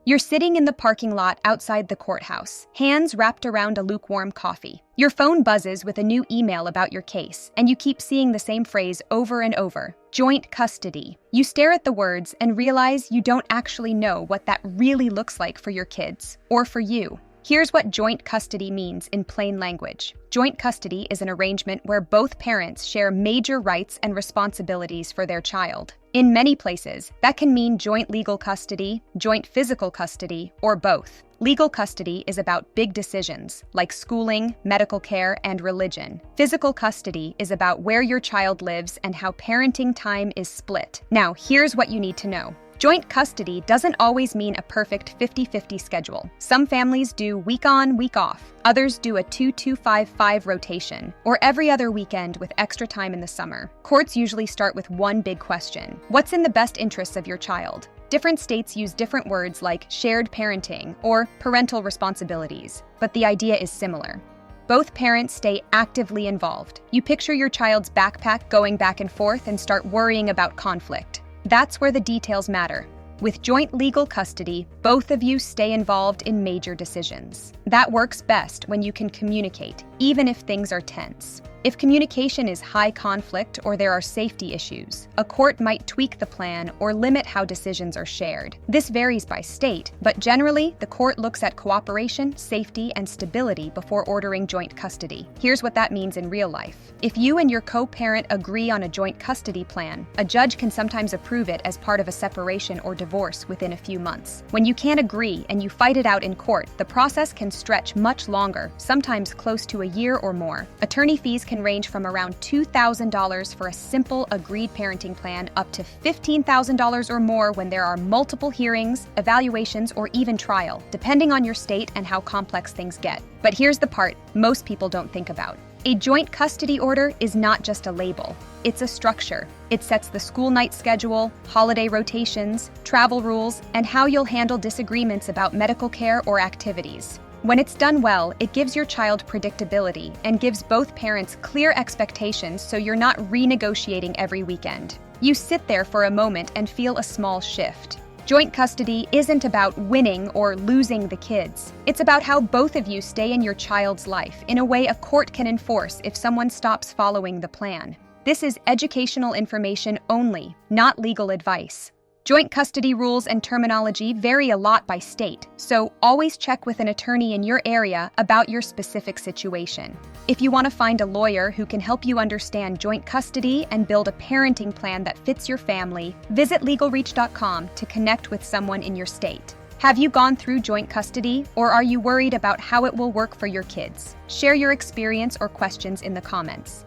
You're sitting in the parking lot outside the courthouse, hands wrapped around a lukewarm coffee. Your phone buzzes with a new email about your case, and you keep seeing the same phrase over and over: joint custody. You stare at the words and realize you don't actually know what that really looks like for your kids, or for you. Here's what joint custody means in plain language. Joint custody is an arrangement where both parents share major rights and responsibilities for their child. In many places, that can mean joint legal custody, joint physical custody, or both. Legal custody is about big decisions, like schooling, medical care, and religion. Physical custody is about where your child lives and how parenting time is split. Now, here's what you need to know. Joint custody doesn't always mean a perfect 50-50 schedule. Some families do week on, week off. Others do a 2-2-5-5 rotation, or every other weekend with extra time in the summer. Courts usually start with one big question: what's in the best interests of your child? Different states use different words like shared parenting or parental responsibilities, but the idea is similar. Both parents stay actively involved. You picture your child's backpack going back and forth and start worrying about conflict. That's where the details matter. With joint legal custody, both of you stay involved in major decisions. That works best when you can communicate, even if things are tense. If communication is high conflict or there are safety issues, a court might tweak the plan or limit how decisions are shared. This varies by state, but generally, the court looks at cooperation, safety, and stability before ordering joint custody. Here's what that means in real life. If you and your co-parent agree on a joint custody plan, a judge can sometimes approve it as part of a separation or divorce within a few months. When you can't agree and you fight it out in court, the process can stretch much longer, sometimes close to a year or more. Attorney fees can range from around $2,000 for a simple agreed parenting plan up to $15,000 or more when there are multiple hearings, evaluations, or even trial, depending on your state and how complex things get. But here's the part most people don't think about. A joint custody order is not just a label. It's a structure. It sets the school night schedule, holiday rotations, travel rules, and how you'll handle disagreements about medical care or activities. When it's done well, it gives your child predictability and gives both parents clear expectations so you're not renegotiating every weekend. You sit there for a moment and feel a small shift. Joint custody isn't about winning or losing the kids. It's about how both of you stay in your child's life in a way a court can enforce if someone stops following the plan. This is educational information only, not legal advice. Joint custody rules and terminology vary a lot by state, so always check with an attorney in your area about your specific situation. If you want to find a lawyer who can help you understand joint custody and build a parenting plan that fits your family, visit LegalReach.com to connect with someone in your state. Have you gone through joint custody, or are you worried about how it will work for your kids? Share your experience or questions in the comments.